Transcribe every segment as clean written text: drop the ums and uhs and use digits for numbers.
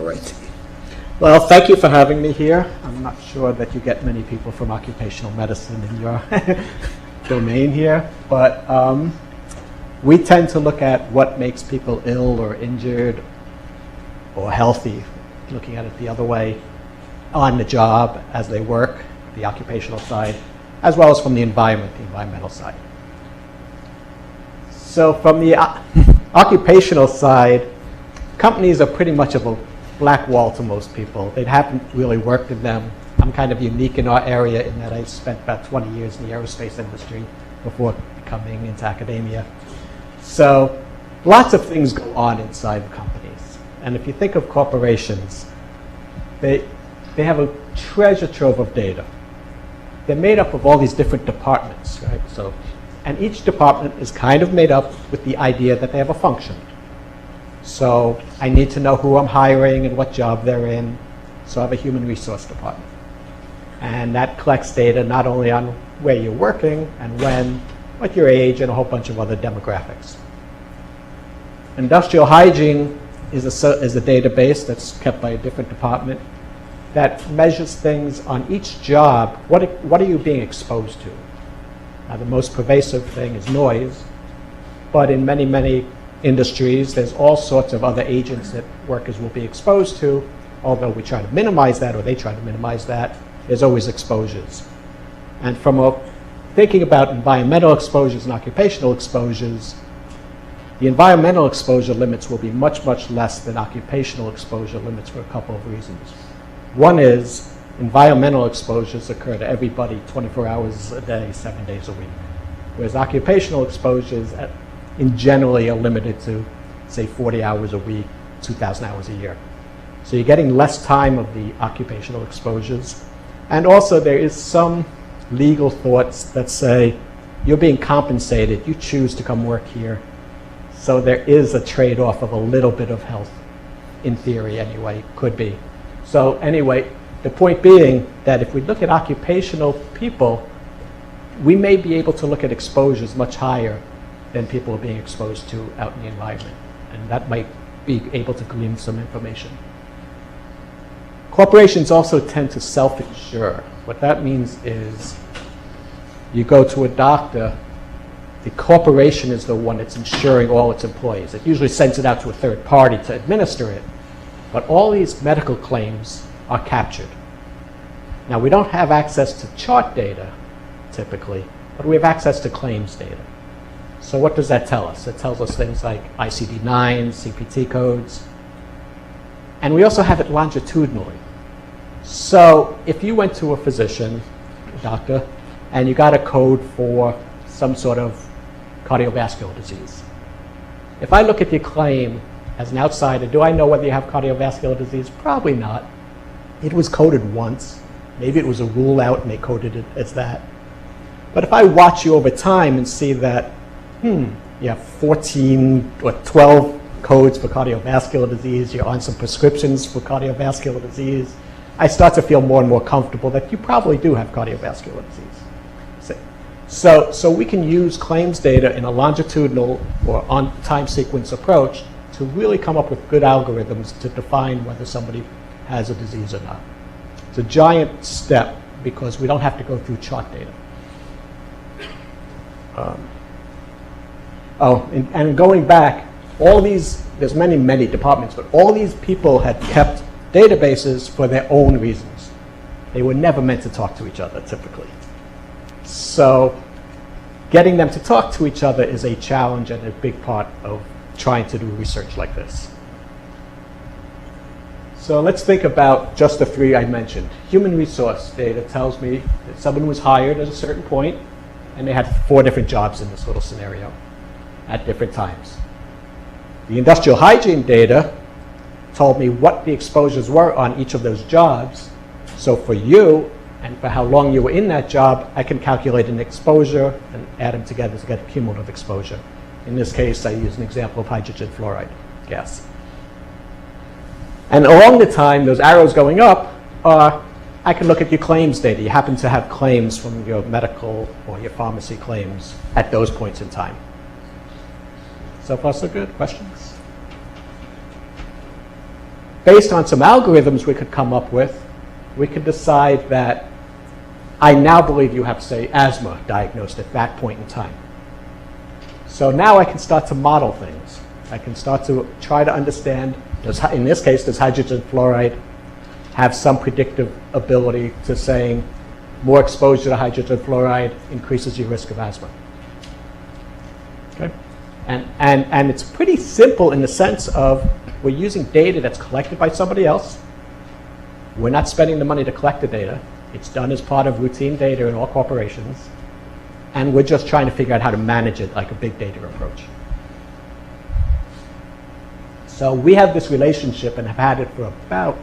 All right. Well, thank you for having me here. I'm not sure that you get many people from occupational medicine in your domain here, but we tend to look at what makes people ill or injured or healthy, looking at it the other way, on the job as they work, the occupational side, as well as from the environmental side. So from the occupational side, companies are pretty much of a black wall to most people. They haven't really worked in them. I'm kind of unique in our area in that I spent about 20 years in the aerospace industry before coming into academia. So lots of things go on inside companies. And if you think of corporations, they have a treasure trove of data. They're made up of all these different departments, right? And each department is kind of made up with the idea that they have a function. So I need to know who I'm hiring and what job they're in. So I have a human resource department. And that collects data not only on where you're working and when, but your age and a whole bunch of other demographics. Industrial hygiene is a database that's kept by a different department that measures things on each job. What are you being exposed to? Now, the most pervasive thing is noise, but in many, many industries, there's all sorts of other agents that workers will be exposed to. Although we try to minimize that, or they try to minimize that, there's always exposures. And from thinking about environmental exposures and occupational exposures, the environmental exposure limits will be much, much less than occupational exposure limits for a couple of reasons. One is environmental exposures occur to everybody 24 hours a day, 7 days a week, whereas occupational exposures in generally are limited to, say, 40 hours a week, 2,000 hours a year. So you're getting less time of the occupational exposures. And also there is some legal thoughts that say you're being compensated, you choose to come work here. So there is a trade-off of a little bit of health, in theory anyway, could be. So anyway, the point being that if we look at occupational people, we may be able to look at exposures much higher than people are being exposed to out in the environment. And that might be able to glean some information. Corporations also tend to self-insure. What that means is you go to a doctor, the corporation is the one that's insuring all its employees. It usually sends it out to a third party to administer it. But all these medical claims are captured. Now, we don't have access to chart data, typically, but we have access to claims data. So what does that tell us? It tells us things like ICD-9, CPT codes. And we also have it longitudinally. So if you went to a physician, a doctor, and you got a code for some sort of cardiovascular disease, if I look at your claim as an outsider, do I know whether you have cardiovascular disease? Probably not. It was coded once. Maybe it was a rule out and they coded it as that. But if I watch you over time and see that, you have 14 or 12 codes for cardiovascular disease, you're on some prescriptions for cardiovascular disease, I start to feel more and more comfortable that you probably do have cardiovascular disease. So we can use claims data in a longitudinal or on time sequence approach to really come up with good algorithms to define whether somebody has a disease or not. It's a giant step because we don't have to go through chart data. And going back, all these, there's many, many departments, but all these people had kept databases for their own reasons. They were never meant to talk to each other, typically. So getting them to talk to each other is a challenge and a big part of trying to do research like this. So let's think about just the three I mentioned. Human resource data tells me that someone was hired at a certain point and they had 4 different jobs in this little scenario at different times. The industrial hygiene data told me what the exposures were on each of those jobs. So for you and for how long you were in that job, I can calculate an exposure and add them together to get a cumulative exposure. In this case, I use an example of hydrogen fluoride gas. And along the time, those arrows going up are, I can look at your claims data. You happen to have claims from your medical or your pharmacy claims at those points in time. So far, so good. Questions? based on some algorithms we could come up with, we could decide that I now believe you have, say, asthma diagnosed at that point in time. So now I can start to model things. I can start to try to understand, in this case, does hydrogen fluoride have some predictive ability to saying more exposure to hydrogen fluoride increases your risk of asthma? Okay. And it's pretty simple in the sense of we're using data that's collected by somebody else. We're not spending the money to collect the data. It's done as part of routine data in all corporations. And we're just trying to figure out how to manage it like a big data approach. So we have this relationship and have had it for about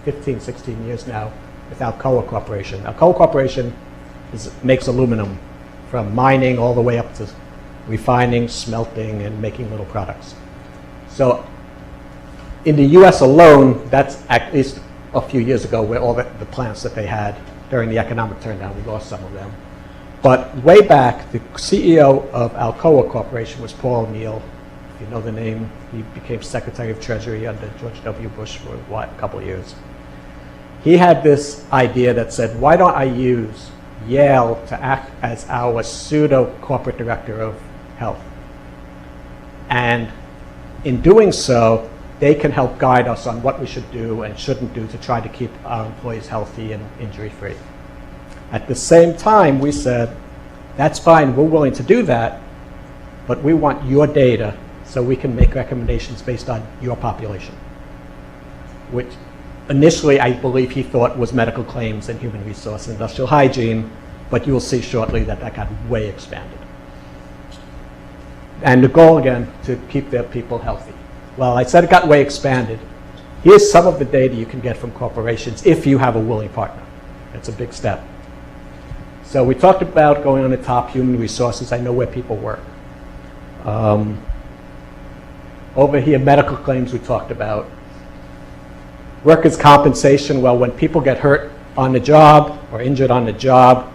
15, 16 years now with Alcoa Corporation. Alcoa Corporation makes aluminum from mining all the way up to refining, smelting, and making little products. So in the US alone, that's at least a few years ago where all the plants that they had during the economic turndown, we lost some of them. But way back, the CEO of Alcoa Corporation was Paul O'Neill. If you know the name, he became Secretary of Treasury under George W. Bush for a couple of years. He had this idea that said, why don't I use Yale to act as our pseudo corporate director of health? And in doing so, they can help guide us on what we should do and shouldn't do to try to keep our employees healthy and injury-free. At the same time, we said, that's fine, we're willing to do that, but we want your data so we can make recommendations based on your population, which initially I believe he thought was medical claims and human resource and industrial hygiene, but you will see shortly that that got way expanded. And the goal, again, to keep their people healthy. Well, I said it got way expanded. Here's some of the data you can get from corporations if you have a willing partner. It's a big step. So we talked about going on the top, human resources. I know where people work. Over here, medical claims we talked about. Workers' compensation, well, when people get hurt on the job or injured on the job,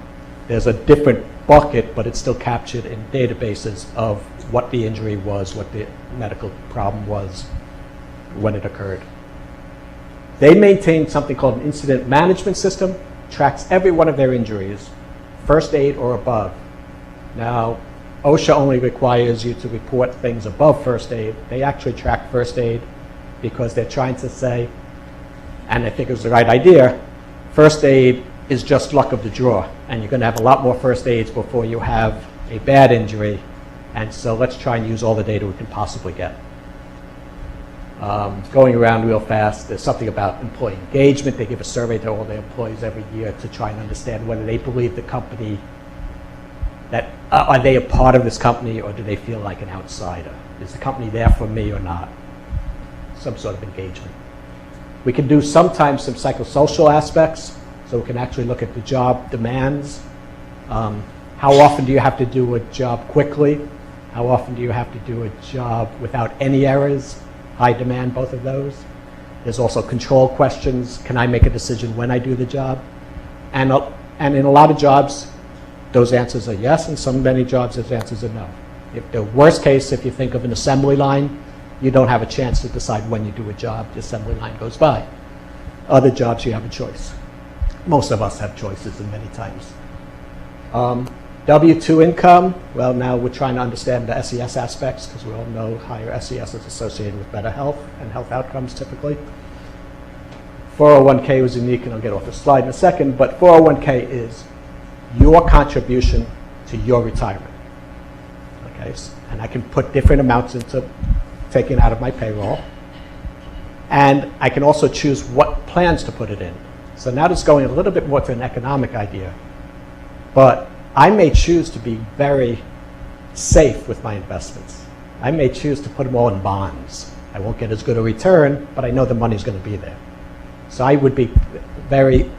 there's a different bucket, but it's still captured in databases of what the injury was, what the medical problem was, when it occurred. They maintain something called an incident management system, tracks every one of their injuries, first aid or above. Now, OSHA only requires you to report things above first aid. They actually track first aid because they're trying to say, and I think it was the right idea, first aid is just luck of the draw, and you're going to have a lot more first aids before you have a bad injury, and so let's try and use all the data we can possibly get. Going around real fast, there's something about employee engagement. They give a survey to all their employees every year to try and understand whether they believe the company, that are they a part of this company or do they feel like an outsider? Is the company there for me or not? Some sort of engagement. We can do sometimes some psychosocial aspects, so we can actually look at the job demands. How often do you have to do a job quickly? How often do you have to do a job without any errors? High demand, both of those. There's also control questions. Can I make a decision when I do the job? And in a lot of jobs, those answers are yes, and many jobs, those answers are no. If the worst case, if you think of an assembly line, you don't have a chance to decide when you do a job. The assembly line goes by. Other jobs, you have a choice. Most of us have choices, and many times. W-2 income, well, now we're trying to understand the SES aspects because we all know higher SES is associated with better health and health outcomes typically. 401k was unique, and I'll get off the slide in a second, but 401k is your contribution to your retirement. Okay, and I can put different amounts into taking out of my payroll, and I can also choose what plans to put it in. So now this is going a little bit more to an economic idea, but I may choose to be very safe with my investmts. I may choose to put them all in bonds. I won't get as good a return, but I know the money's going to be there. So I would be very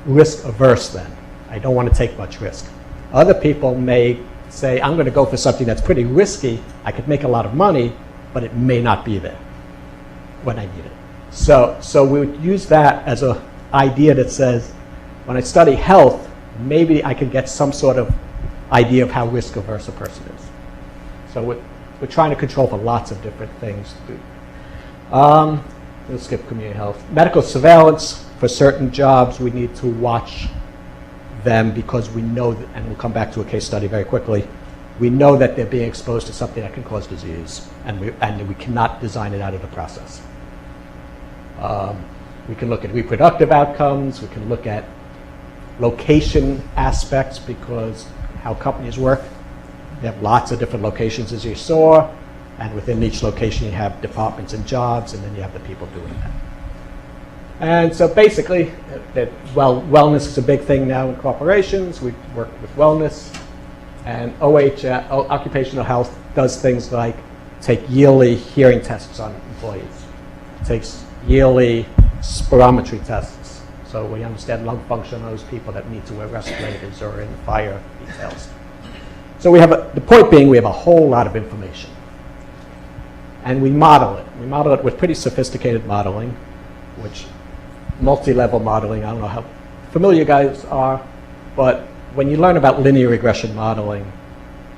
risk averse then. I don't want to take much risk. Other people may say, I'm going to go for something that's pretty risky. I could make a lot of money, but it may not be there when I need it. So we would use that as an idea that says, when I study health, maybe I can get some sort of idea of how risk averse a person is. So we're trying to control for lots of different things. We'll skip community health. Medical surveillance, for certain jobs, we need to watch them because we know, that, and we'll come back to a case study very quickly, we know that they're being exposed to something that can cause disease, and we cannot design it out of the process. We can look at reproductive outcomes, we can look at location aspects because how companies work. They have lots of different locations, as you saw, and within each location you have departments and jobs, and then you have the people doing that. And so basically, wellness is a big thing now in corporations. We work with wellness, and occupational health does things like take yearly hearing tests on employees, takes yearly spirometry tests, so we understand lung function of those people that need to wear respirators or in fire details. So we have the point being, we have a whole lot of information, and we model it. We model it with pretty sophisticated modeling, which multi-level modeling, I don't know how familiar you guys are, but when you learn about linear regression modeling,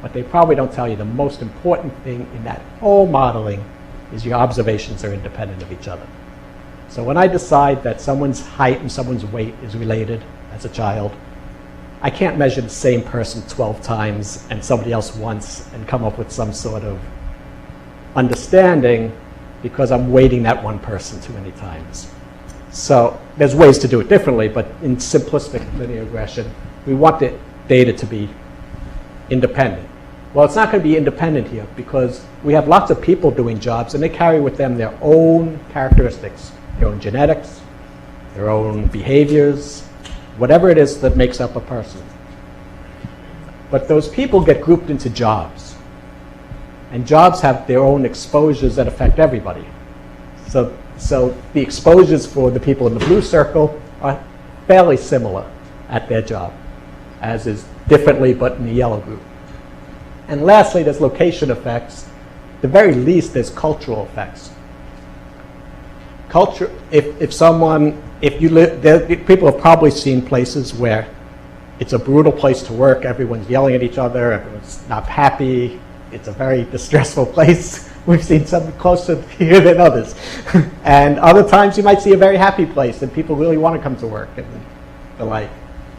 what they probably don't tell you, the most important thing in that whole modeling is your observations are independent of each other. So when I decide that someone's height and someone's weight is related as a child, I can't measure the same person 12 times and somebody else once and come up with some sort of understanding because I'm weighting that one person too many times. So there's ways to do it differently, but in simplistic linear regression, we want the data to be independent. Well, it's not going to be independent here because we have lots of people doing jobs and they carry with them their own characteristics, their own genetics, their own behaviors, whatever it is that makes up a person. But those people get grouped into jobs, and jobs have their own exposures that affect everybody. So the exposures for the people in the blue circle are fairly similar at their job, as is differently but in the yellow group. And lastly, there's location effects. At the very least, there's cultural effects. Culture, if you live, people have probably seen places where it's a brutal place to work, everyone's yelling at each other, everyone's not happy, it's a very distressful place. We've seen some closer here than others. And other times you might see a very happy place and people really want to come to work and the like.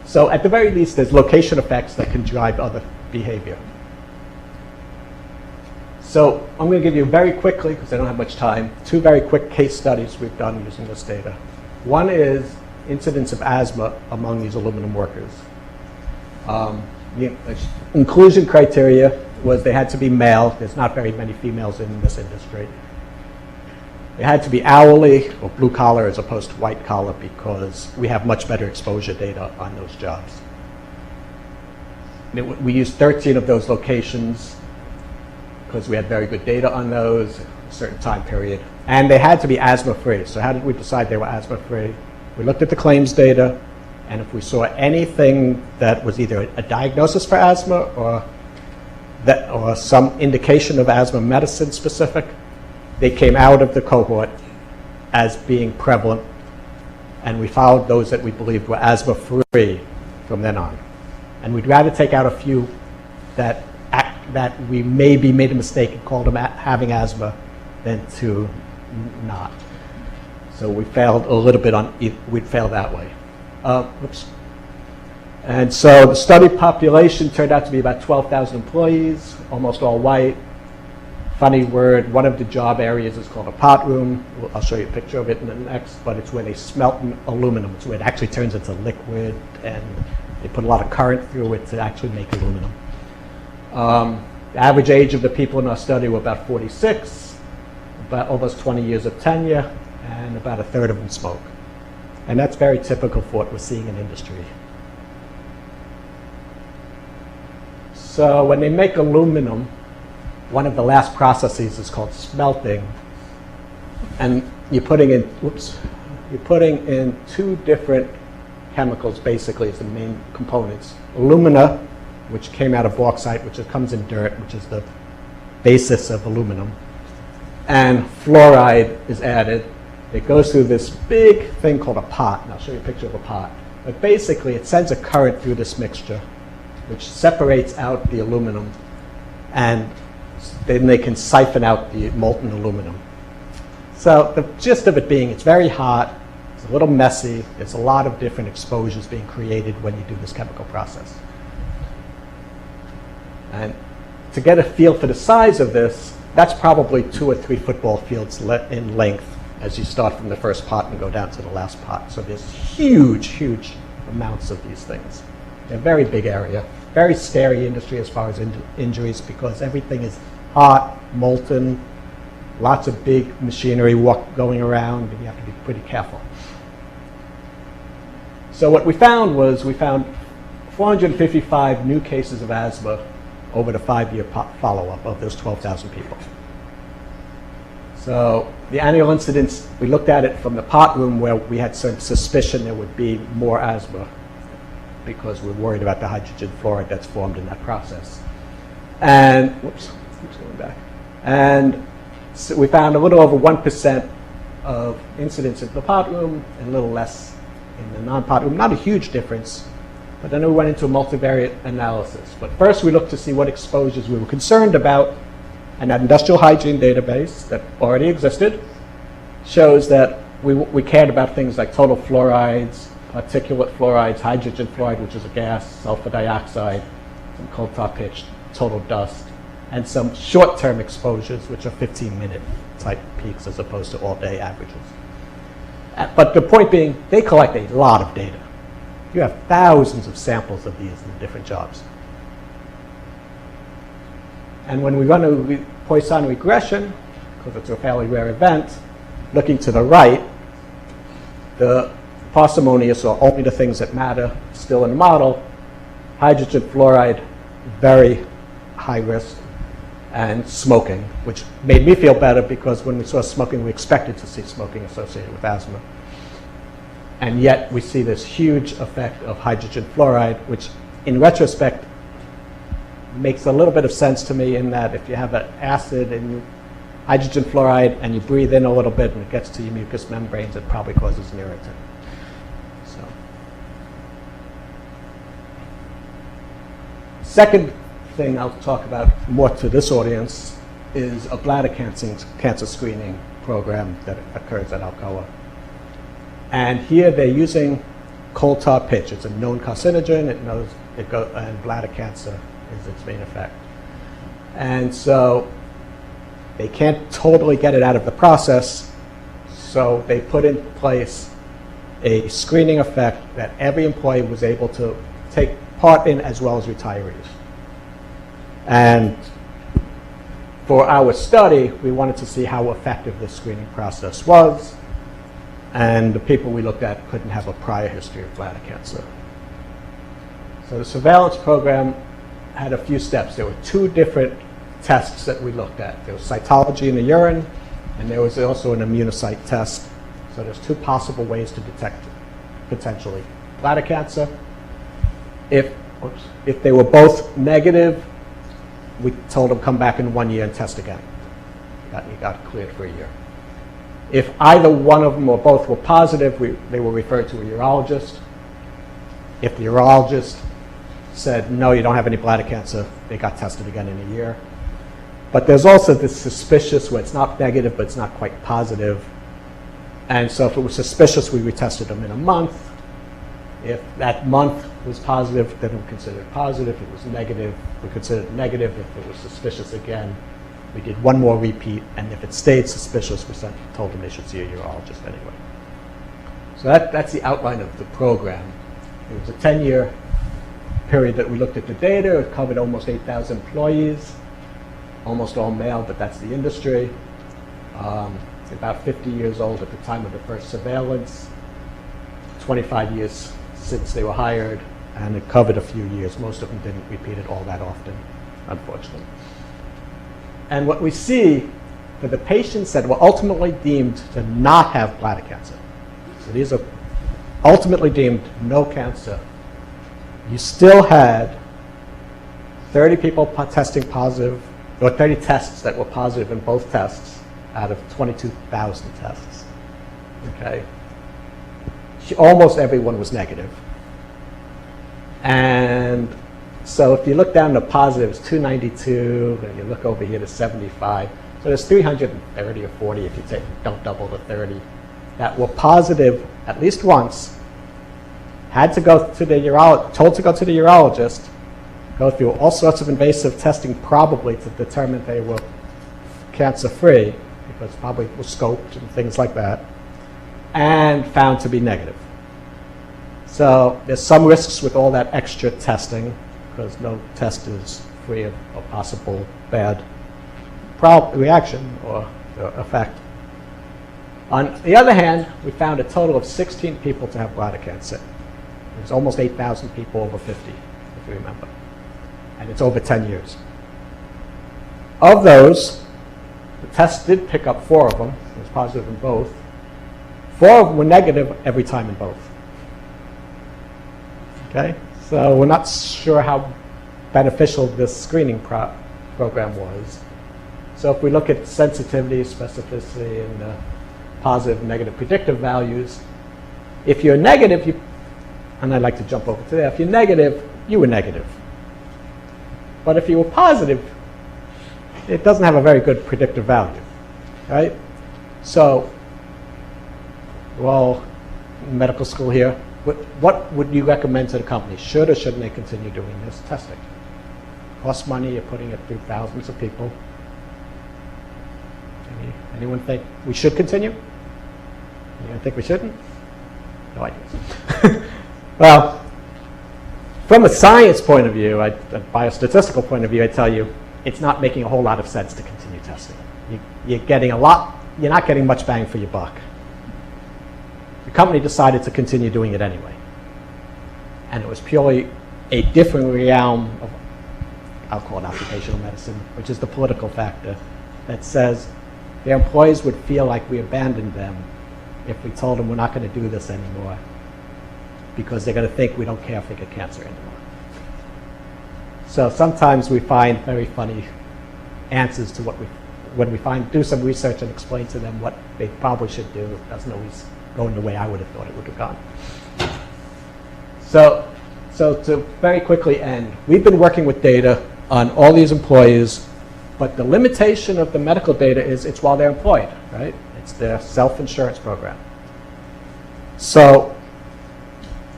So at the very least, there's location effects that can drive other behavior. So I'm going to give you very quickly, because I don't have much time, two very quick case studies we've done using this data. One is incidence of asthma among these aluminum workers. The inclusion criteria was they had to be male. There's not very many females in this industry. They had to be hourly or blue collar as opposed to white collar because we have much better exposure data on those jobs. We used 13 of those locations because we had very good data on those at a certain time period. And they had to be asthma-free. So how did we decide they were asthma-free? We looked at the claims data, and if we saw anything that was either a diagnosis for asthma or some indication of asthma medicine specific, they came out of the cohort as being prevalent, and we followed those that we believed were asthma-free from then on. And we'd rather take out a few that we maybe made a mistake and called them having asthma than to not. So we failed a little bit on, we'd fail that way. Oops. And so the study population turned out to be about 12,000 employees, almost all white. Funny word, one of the job areas is called a pot room. I'll show you a picture of it in the next, but it's where they smelt aluminum. It's where it actually turns into liquid, and they put a lot of current through it to actually make aluminum. The average age of the people in our study were about 46, about almost 20 years of tenure, and about a third of them smoke. And that's very typical for what we're seeing in industry. So when they make aluminum, one of the last processes is called smelting, and you're putting in two different chemicals basically as the main components. Alumina, which came out of bauxite, which comes in dirt, which is the basis of aluminum, and fluoride is added. It goes through this big thing called a pot, and I'll show you a picture of a pot. But basically, it sends a current through this mixture, which separates out the aluminum, and then they can siphon out the molten aluminum. So the gist of it being, it's very hot, it's a little messy, there's a lot of different exposures being created when you do this chemical process. And to get a feel for the size of this, that's probably 2 or 3 football fields in length as you start from the first pot and go down to the last pot. So there's huge, huge amounts of these things. They're a very big area, very scary industry as far as injuries, because everything is hot, molten, lots of big machinery going around, and you have to be pretty careful. So what we found was, we found 455 new cases of asthma over the 5-year follow-up of those 12,000 people. So the annual incidence, we looked at it from the pot room where we had some suspicion there would be more asthma because we're worried about the hydrogen fluoride that's formed in that process. And, whoops, keeps going back. And so we found a little over 1% of incidence in the pot room and a little less in the non-pot room. Not a huge difference, but then we went into a multivariate analysis. But first we looked to see what exposures we were concerned about, and that industrial hygiene database that already existed shows that we cared about things like total fluorides, particulate fluorides, hydrogen fluoride, which is a gas, sulfur dioxide, some coal tar pitch, total dust, and some short-term exposures, which are 15-minute type peaks as opposed to all-day averages. But the point being, they collect a lot of data. You have thousands of samples of these in different jobs. And when we run a Poisson regression, because it's a fairly rare event, looking to the right, the parsimonious, or only the things that matter, still in the model, hydrogen fluoride, very high risk, and smoking, which made me feel better because when we saw smoking, we expected to see smoking associated with asthma. And yet we see this huge effect of hydrogen fluoride, which in retrospect makes a little bit of sense to me in that if you have an acid and hydrogen fluoride and you breathe in a little bit and it gets to your mucous membranes, it probably causes an irritant. So, second thing I'll talk about more to this audience is a bladder cancer screening program that occurs at Alcoa. And here they're using coal tar pitch. It's a known carcinogen. And bladder cancer is its main effect. And so they can't totally get it out of the process, so they put in place a screening effect that every employee was able to take part in, as well as retirees. And for our study, we wanted to see how effective this screening process was, and the people we looked at couldn't have a prior history of bladder cancer. So the surveillance program had a few steps. There were 2 different tests that we looked at. There was cytology in the urine, and there was also an immunocyte test. So there's 2 possible ways to detect potentially bladder cancer. If they were both negative, we told them come back in 1 year and test again. You got cleared for a year. If either one of them or both were positive, they were referred to a urologist. If the urologist said, no, you don't have any bladder cancer, they got tested again in a year. But there's also this suspicious where it's not negative, but it's not quite positive. And so if it was suspicious, we retested them in a month. If that month was positive, then we considered it positive. If it was negative, we considered it negative. If it was suspicious again, we did 1 more repeat. And if it stayed suspicious, we told them they should see a urologist anyway. So that's the outline of the program. It was a 10-year period that we looked at the data. It covered almost 8,000 employees, almost all male, but that's the industry. About 50 years old at the time of the first surveillance, 25 years since they were hired, and it covered a few years. Most of them didn't repeat it all that often, unfortunately. And what we see for the patients that were ultimately deemed to not have bladder cancer, so these are ultimately deemed no cancer, you still had 30 people testing positive, or 30 tests that were positive in both tests out of 22,000 tests. Okay? Almost everyone was negative. And so if you look down to positives, 292, and you look over here to 75. So So there's 330 or 40 if you don't double the 30 that were positive at least once, had to go to the told to go to the urologist, go through all sorts of invasive testing probably to determine they were cancer-free, because probably was scoped and things like that, and found to be negative. So there's some risks with all that extra testing, because no test is free of a possible bad reaction or effect. On the other hand, we found a total of 16 people to have bladder cancer. There's almost 8,000 people over 50, if you remember. And it's over 10 years. Of those, the test did pick up 4 of them. It was positive in both. 4 of them were negative every time in both. Okay? So we're not sure how beneficial this screening program was. So if we look at sensitivity, specificity, and positive and negative predictive values, if you're negative, and I'd like to jump over to there, if you're negative, you were negative. But if you were positive, it doesn't have a very good predictive value, right? So, well, medical school here, what would you recommend to the company? Should or shouldn't they continue doing this testing? Costs money, you're putting it through thousands of people. Anyone think we should continue? Anyone think we shouldn't? No ideas. Well, from a science point of view, a biostatistical point of view, I tell you, it's not making a whole lot of sense to continue testing. You're not getting much bang for your buck. The company decided to continue doing it anyway. And it was purely a different realm of, I'll call it occupational medicine, which is the political factor, that says their employees would feel like we abandoned them if we told them we're not going to do this anymore, because they're going to think we don't care if they get cancer anymore. So sometimes we find very funny answers to when we do some research and explain to them what they probably should do. It doesn't always go in the way I would have thought it would have gone. So to very quickly end, we've been working with data on all these employees, but the limitation of the medical data is it's while they're employed, right? It's their self-insurance program. So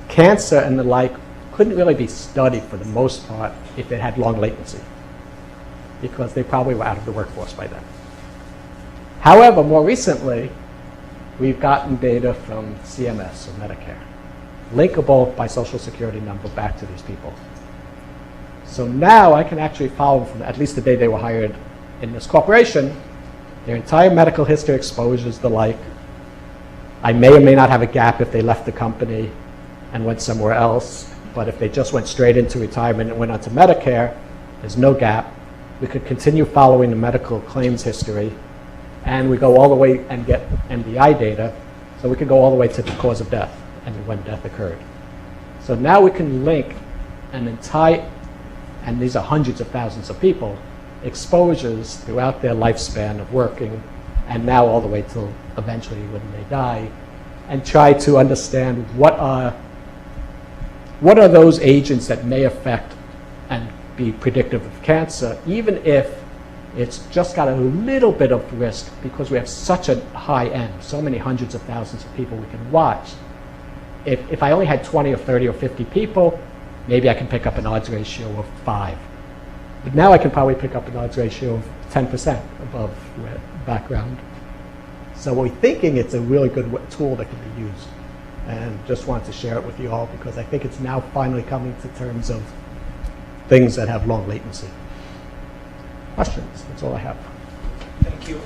cancer and the like couldn't really be studied for the most part if it had long latency, because they probably were out of the workforce by then. However, more recently, we've gotten data from CMS or Medicare, linkable by Social Security number back to these people. So now I can actually follow them from at least the day they were hired in this corporation, their entire medical history, exposures, the like. I may or may not have a gap if they left the company and went somewhere else, but if they just went straight into retirement and went on to Medicare, there's no gap. We could continue following the medical claims history, and we go all the way and get MDI data, so we could go all the way to the cause of death and when death occurred. So now we can link an entire, and these are hundreds of thousands of people, exposures throughout their lifespan of working, and now all the way till eventually when they die, and try to understand what are those agents that may affect and be predictive of cancer, even if it's just got a little bit of risk, because we have such a high end, so many hundreds of thousands of people we can watch. If I only had 20 or 30 or 50 people, maybe I can pick up an odds ratio of 5. But now I can probably pick up an odds ratio of 10% above background. So we're thinking it's a really good tool that can be used. And just wanted to share it with you all, because I think it's now finally coming to terms of things that have long latency. Questions? That's all I have. Thank you.